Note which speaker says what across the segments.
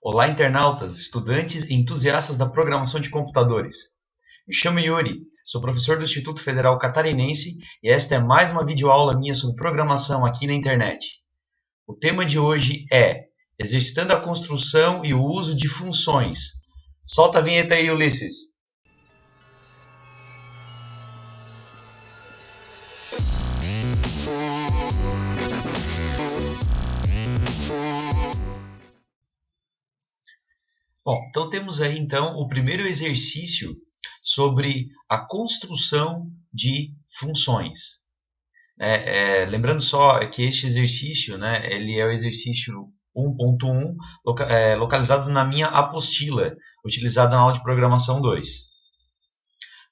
Speaker 1: Olá, internautas, estudantes e entusiastas da programação de computadores. Me chamo Yuri, sou professor do Instituto Federal Catarinense e esta é mais uma videoaula minha sobre programação aqui na internet. O tema de hoje é exercitando a construção e o uso de funções. Solta a vinheta aí, Ulisses. Bom, então temos aí então o primeiro exercício sobre a construção de funções. Lembrando só que este exercício, ele é o exercício 1.1 localizado na minha apostila, utilizada na aula de programação 2.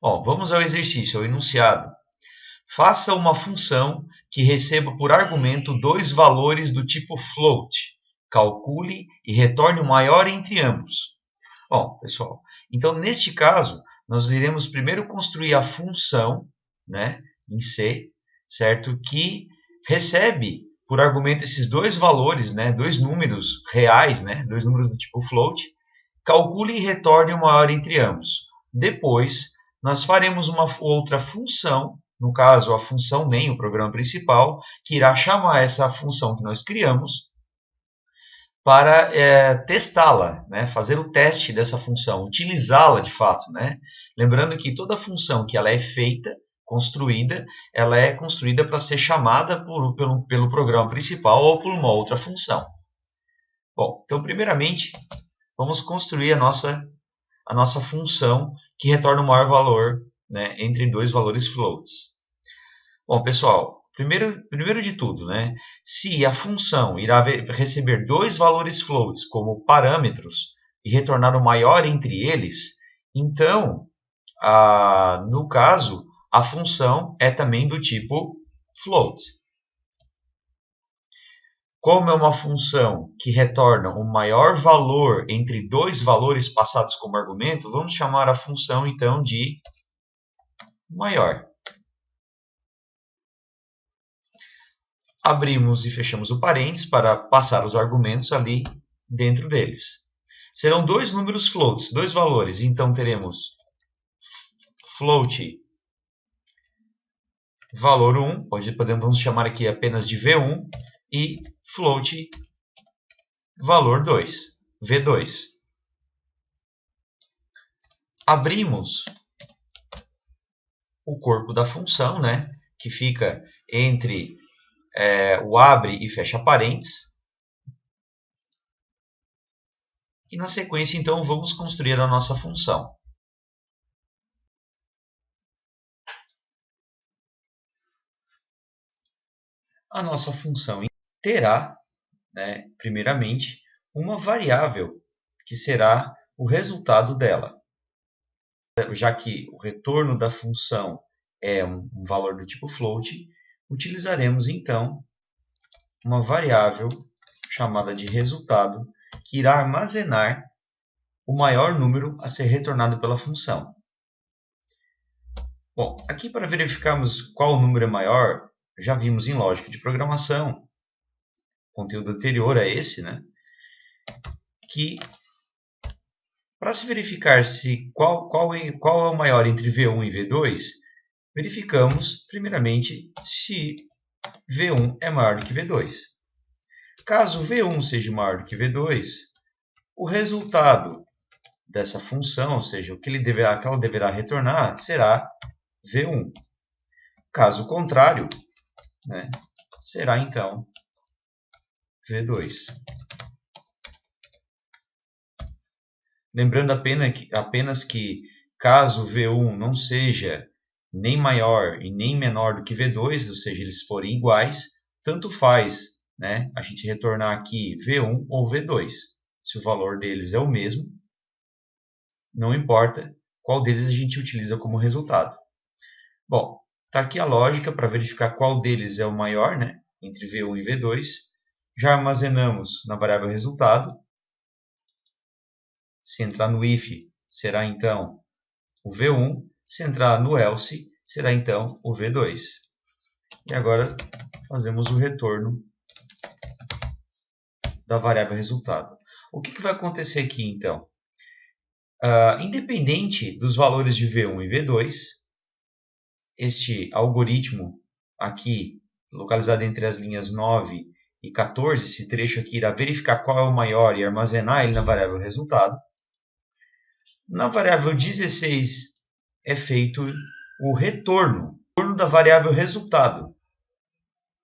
Speaker 1: Bom, vamos ao exercício, ao enunciado. Faça uma função que receba por argumento dois valores do tipo float. Calcule e retorne o maior entre ambos. Bom, pessoal, então neste caso, nós iremos primeiro construir a função, em C, certo? Que recebe por argumento esses dois valores, dois números reais, dois números do tipo float. Calcule e retorne o maior entre ambos. Depois, nós faremos uma outra função, no caso a função main, o programa principal, que irá chamar essa função que nós criamos para testá-la, fazer o teste dessa função, utilizá-la de fato. Lembrando que toda função que ela é feita, construída, ela é construída para ser chamada pelo programa principal ou por uma outra função. Bom, então primeiramente, vamos construir a nossa função que retorna o maior valor entre dois valores floats. Bom, pessoal, primeiro de tudo, se a função irá receber dois valores floats como parâmetros e retornar o maior entre eles, então, no caso, a função é também do tipo float. Como é uma função que retorna o maior valor entre dois valores passados como argumento, vamos chamar a função então de maior. Abrimos e fechamos o parênteses para passar os argumentos ali dentro deles. Serão dois números floats, dois valores. Então teremos float valor 1, vamos chamar aqui apenas de V1, e float valor 2, V2. Abrimos o corpo da função, que fica entre o abre e fecha parênteses. E na sequência, então, vamos construir a nossa função. A nossa função terá, primeiramente, uma variável que será o resultado dela. Já que o retorno da função é um valor do tipo float, utilizaremos então uma variável chamada de resultado que irá armazenar o maior número a ser retornado pela função. Bom, aqui para verificarmos qual número é maior, já vimos em lógica de programação, conteúdo anterior a esse, que para se verificar qual é o maior entre V1 e V2, verificamos primeiramente se V1 é maior do que V2. Caso V1 seja maior do que V2, o resultado dessa função, ou seja, o que ela deverá retornar, será V1. Caso contrário, será então V2. Lembrando apenas que caso V1 não seja nem maior e nem menor do que V2, ou seja, eles forem iguais, tanto faz a gente retornar aqui V1 ou V2. Se o valor deles é o mesmo, não importa qual deles a gente utiliza como resultado. Bom, está aqui a lógica para verificar qual deles é o maior, entre V1 e V2. Já armazenamos na variável resultado. Se entrar no if, será então o V1. Se entrar no else, será então o V2. E agora fazemos o retorno da variável resultado. O que vai acontecer aqui, então? Independente dos valores de V1 e V2, este algoritmo aqui, localizado entre as linhas 9 e 14, esse trecho aqui irá verificar qual é o maior e armazenar ele na variável resultado. Na variável 16 é feito o retorno da variável resultado,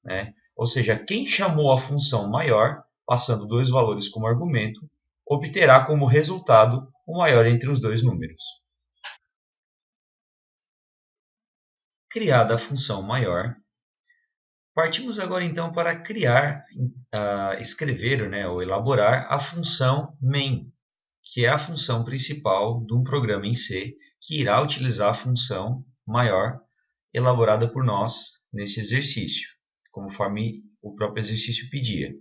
Speaker 1: né? Ou seja, quem chamou a função maior, passando dois valores como argumento, obterá como resultado o maior entre os dois números. Criada a função maior, partimos agora então para criar, escrever, né, ou elaborar a função main, que é a função principal de um programa em C, que irá utilizar a função maior elaborada por nós nesse exercício, conforme o próprio exercício pedia.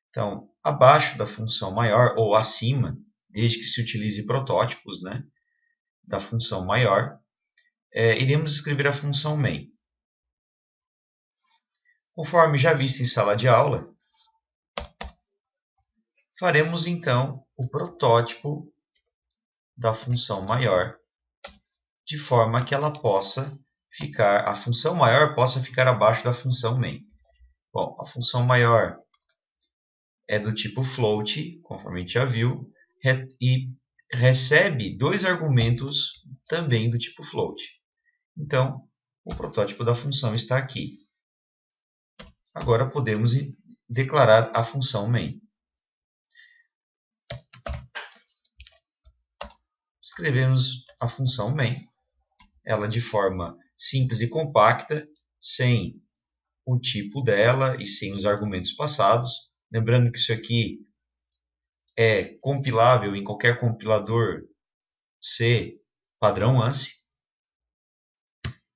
Speaker 1: Então, abaixo da função maior, ou acima, desde que se utilize protótipos, né, da função maior, iremos escrever a função main. Conforme já visto em sala de aula, faremos então o protótipo da função maior, de forma que ela possa ficar, a função maior possa ficar abaixo da função main. Bom, a função maior é do tipo float, conforme a gente já viu, e recebe dois argumentos também do tipo float. Então, o protótipo da função está aqui. Agora podemos declarar a função main. Escrevemos a função main, ela de forma simples e compacta, sem o tipo dela e sem os argumentos passados. Lembrando que isso aqui é compilável em qualquer compilador C padrão ANSI.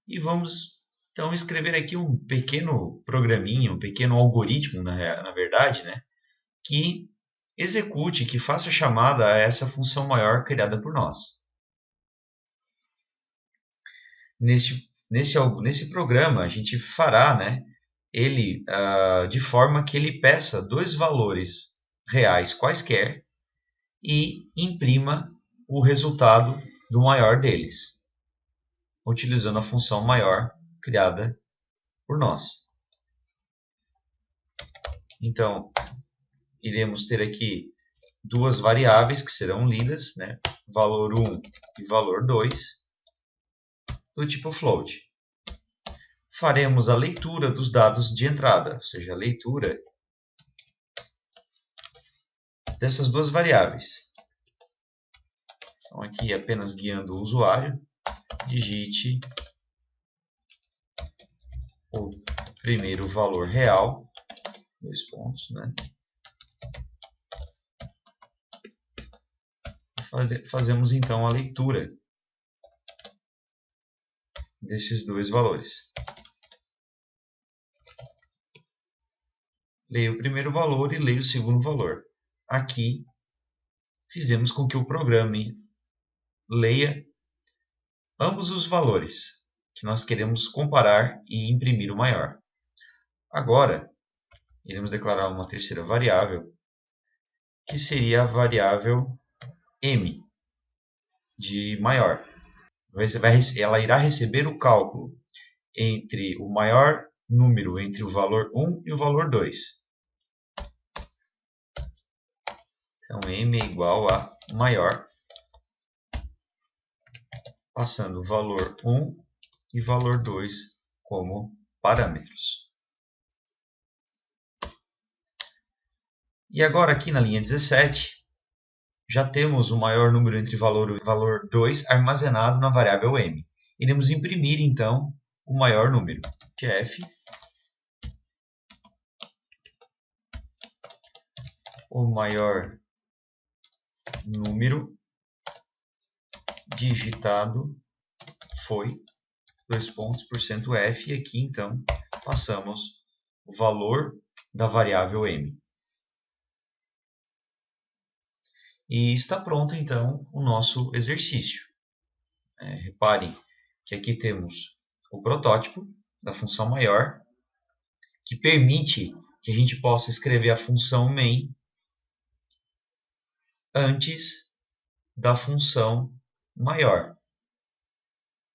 Speaker 1: E vamos então escrever aqui um pequeno programinha, um pequeno algoritmo, na verdade, né, que execute, que faça chamada a essa função maior criada por nós. Nesse programa, a gente fará, né, ele de forma que ele peça dois valores reais quaisquer e imprima o resultado do maior deles, utilizando a função maior criada por nós. Então, iremos ter aqui duas variáveis que serão lidas, né, valor 1 e valor 2, do tipo float. Faremos a leitura dos dados de entrada, ou seja, a leitura dessas duas variáveis. Então, aqui apenas guiando o usuário, digite o primeiro valor real, dois pontos, né? Fazemos então a leitura desses dois valores. Leio o primeiro valor e leio o segundo valor. Aqui, fizemos com que o programa leia ambos os valores que nós queremos comparar e imprimir o maior. Agora, iremos declarar uma terceira variável, que seria a variável m, de maior. Ela irá receber o cálculo entre o maior número entre o valor 1 e o valor 2. Então, m é igual a maior, passando o valor 1 e valor 2 como parâmetros. E agora aqui na linha 17, já temos o maior número entre valor 1 e valor 2 armazenado na variável m. Iremos imprimir então o maior número. F, o maior número digitado foi, dois pontos, %f, e aqui então passamos o valor da variável m. E está pronto então o nosso exercício. Reparem que aqui temos o protótipo da função maior, que permite que a gente possa escrever a função main antes da função maior.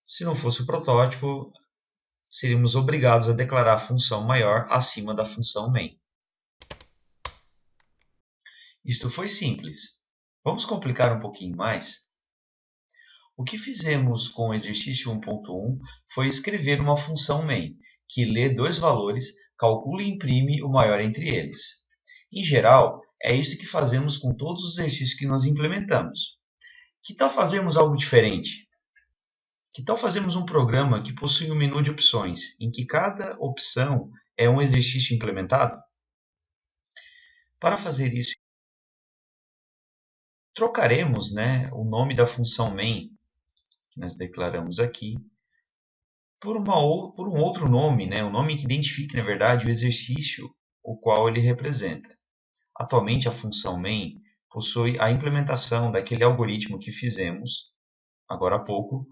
Speaker 1: Se não fosse o protótipo, seríamos obrigados a declarar a função maior acima da função main. Isto foi simples. Vamos complicar um pouquinho mais? O que fizemos com o exercício 1.1 foi escrever uma função main, que lê dois valores, calcula e imprime o maior entre eles. Em geral, é isso que fazemos com todos os exercícios que nós implementamos. Que tal fazermos algo diferente? Que tal fazermos um programa que possui um menu de opções, em que cada opção é um exercício implementado? Para fazer isso, trocaremos, o nome da função main, que nós declaramos aqui, por um outro nome, um nome que identifique, na verdade, o exercício o qual ele representa. Atualmente, a função main possui a implementação daquele algoritmo que fizemos agora há pouco,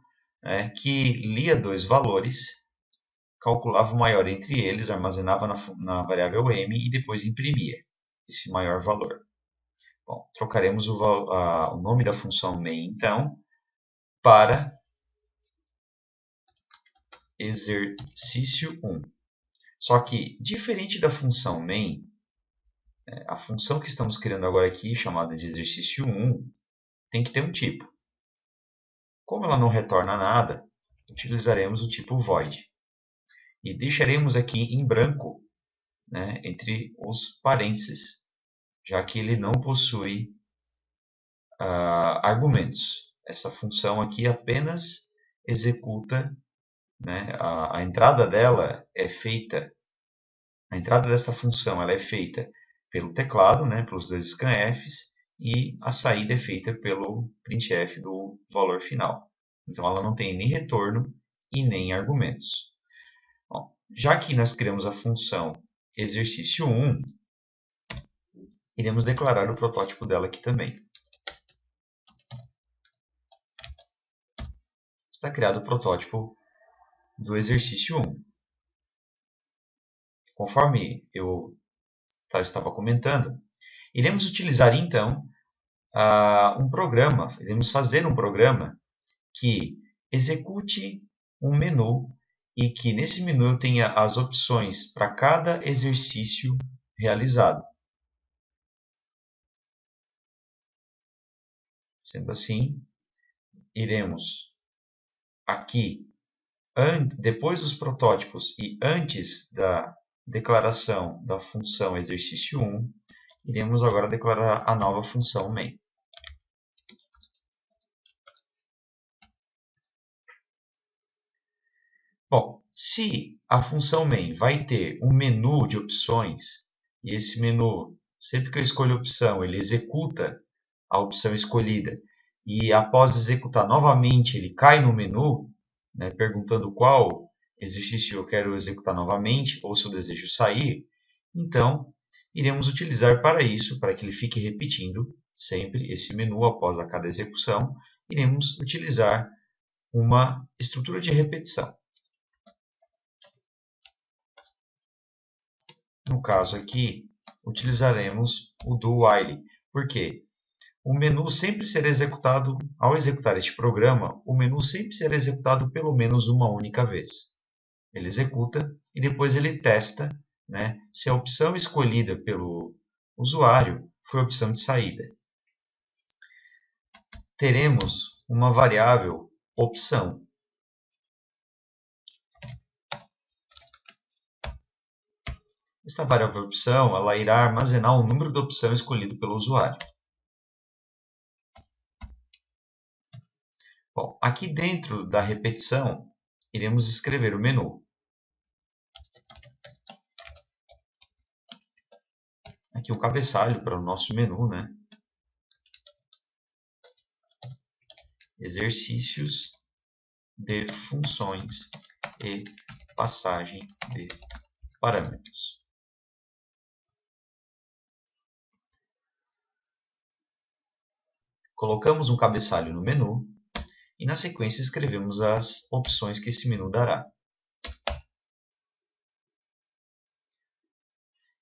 Speaker 1: que lia dois valores, calculava o maior entre eles, armazenava na variável m e depois imprimia esse maior valor. Bom, trocaremos o nome da função main, então, para exercício 1. Só que, diferente da função main, a função que estamos criando agora aqui, chamada de exercício 1, tem que ter um tipo. Como ela não retorna nada, utilizaremos o tipo void. E deixaremos aqui em branco, entre os parênteses, já que ele não possui argumentos. Essa função aqui apenas executa, a entrada dela é feita, a entrada desta função ela é feita pelo teclado, pelos dois scanfs, e a saída é feita pelo printf do valor final. Então ela não tem nem retorno e nem argumentos. Bom, já que nós criamos a função exercício 1, iremos declarar o protótipo dela aqui também. Está criado o protótipo do exercício 1. Conforme eu estava comentando, iremos utilizar então iremos fazer um programa que execute um menu e que nesse menu tenha as opções para cada exercício realizado. Sendo assim, iremos aqui, depois dos protótipos e antes da declaração da função exercício 1, iremos agora declarar a nova função main. Bom, se a função main vai ter um menu de opções, e esse menu, sempre que eu escolho a opção, ele executa a opção escolhida, e após executar novamente, ele cai no menu, perguntando qual exercício eu quero executar novamente, ou se eu desejo sair, então iremos utilizar para isso, para que ele fique repetindo sempre esse menu após a cada execução, iremos utilizar uma estrutura de repetição. No caso aqui, utilizaremos o do while, porque o menu sempre será executado, ao executar este programa, o menu sempre será executado pelo menos uma única vez. Ele executa e depois ele testa, se a opção escolhida pelo usuário foi a opção de saída. Teremos uma variável opção. Esta variável opção ela irá armazenar o número da opção escolhido pelo usuário. Bom, aqui dentro da repetição, iremos escrever o menu. Aqui o cabeçalho para o nosso menu, Exercícios de funções e passagem de parâmetros. Colocamos um cabeçalho no menu e na sequência escrevemos as opções que esse menu dará.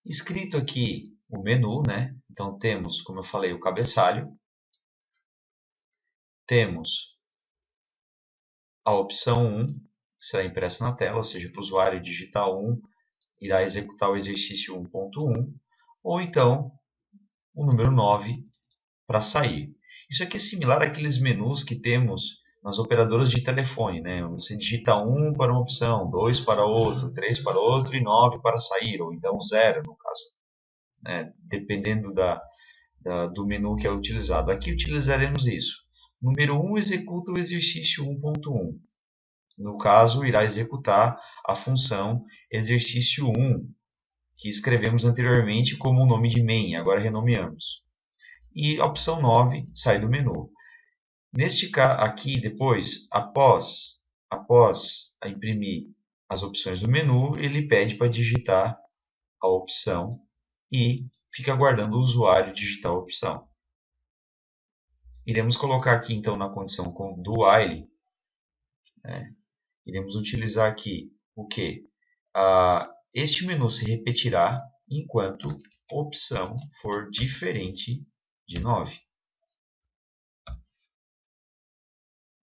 Speaker 1: Escrito aqui o menu, então temos, como eu falei, o cabeçalho, temos a opção 1, que será impressa na tela, ou seja, para o usuário digitar 1, irá executar o exercício 1.1, ou então o número 9 para sair. Isso aqui é similar àqueles menus que temos nas operadoras de telefone, né? Você digita 1 para uma opção, 2 para outro, 3 para outro e 9 para sair, ou então 0 no caso, né? Dependendo do menu que é utilizado. Aqui utilizaremos isso. Número 1 executa o exercício 1.1. No caso, irá executar a função exercício 1, que escrevemos anteriormente como o nome de main, agora renomeamos. E a opção 9 sai do menu. Neste caso aqui, depois, após imprimir as opções do menu, ele pede para digitar a opção e fica aguardando o usuário digitar a opção. Iremos colocar aqui então na condição do while, né? Iremos utilizar aqui o que? Este menu se repetirá enquanto a opção for diferente de 9.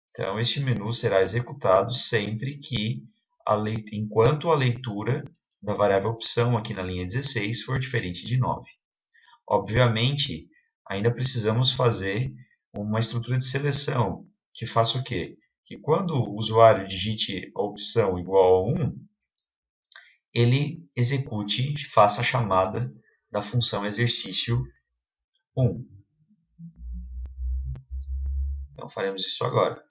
Speaker 1: Então, este menu será executado sempre que, enquanto a leitura da variável opção aqui na linha 16 for diferente de 9. Obviamente, ainda precisamos fazer uma estrutura de seleção que faça o quê? Que quando o usuário digite a opção igual a 1, ele execute, faça a chamada da função exercício 1. Então, faremos isso agora.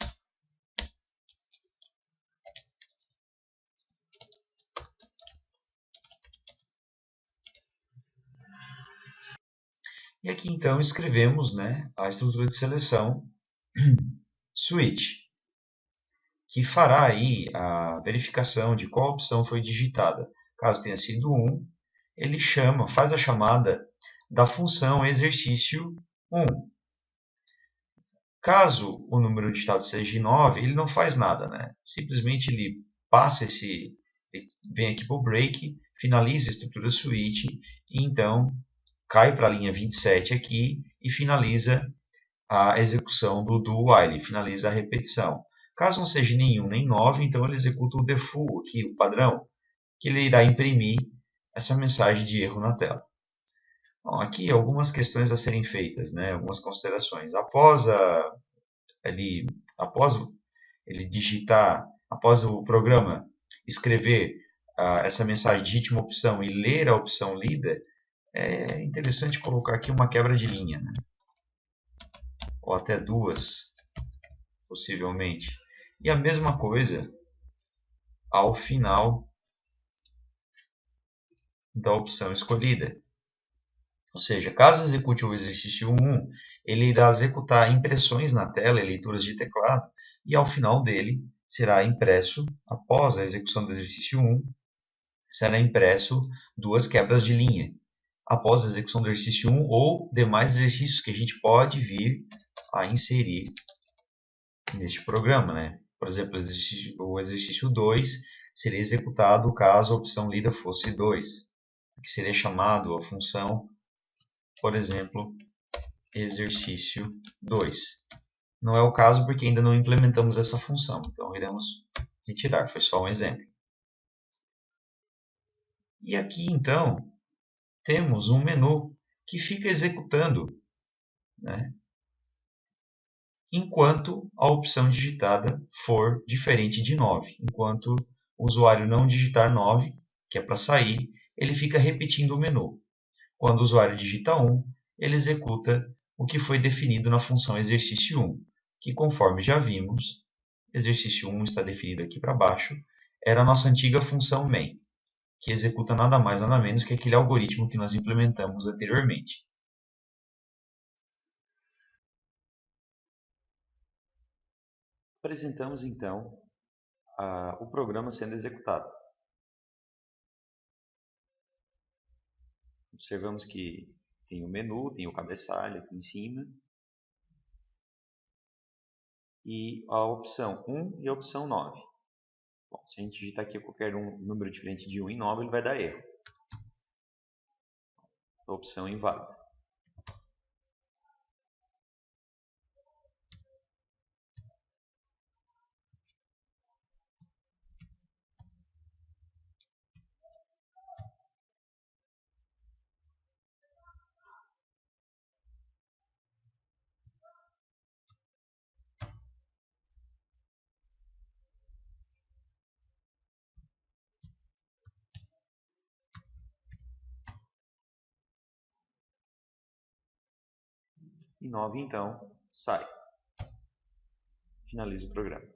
Speaker 1: E aqui, então, escrevemos, né, a estrutura de seleção switch, que fará aí a verificação de qual opção foi digitada. Caso tenha sido 1, ele faz a chamada da função exercício 1. Caso o número digitado seja de 9, ele não faz nada, né? Simplesmente ele vem aqui para o break, finaliza a estrutura switch e então cai para a linha 27 aqui e finaliza a execução do while, finaliza a repetição. Caso não seja nenhum nem 9, então ele executa o default, aqui, o padrão, que ele irá imprimir essa mensagem de erro na tela. Bom, aqui algumas questões a serem feitas, né? Algumas considerações. Após ele digitar, após o programa escrever essa mensagem, digite uma opção e ler a opção lida, é interessante colocar aqui uma quebra de linha, né? Ou até duas, possivelmente. E a mesma coisa ao final da opção escolhida. Ou seja, caso execute o exercício 1, ele irá executar impressões na tela e leituras de teclado, e ao final dele será impresso, após a execução do exercício 1, será impresso duas quebras de linha, após a execução do exercício 1 ou demais exercícios que a gente pode vir a inserir neste programa, né? Por exemplo, o exercício 2 seria executado caso a opção lida fosse 2, que seria chamado a função, por exemplo, exercício 2. Não é o caso porque ainda não implementamos essa função, então iremos retirar, foi só um exemplo. E aqui, então, temos um menu que fica executando, né, enquanto a opção digitada for diferente de 9. Enquanto o usuário não digitar 9, que é para sair, ele fica repetindo o menu. Quando o usuário digita 1, ele executa o que foi definido na função exercício 1, que conforme já vimos, exercício 1 está definido aqui para baixo, era a nossa antiga função main, que executa nada mais nada menos que aquele algoritmo que nós implementamos anteriormente. Apresentamos então o programa sendo executado. Observamos que tem o menu, tem o cabeçalho aqui em cima, e a opção 1 e a opção 9. Bom, se a gente digitar aqui qualquer número diferente de 1 e 9, ele vai dar erro. A opção inválida.
Speaker 2: e 9 então sai. Finaliza o programa.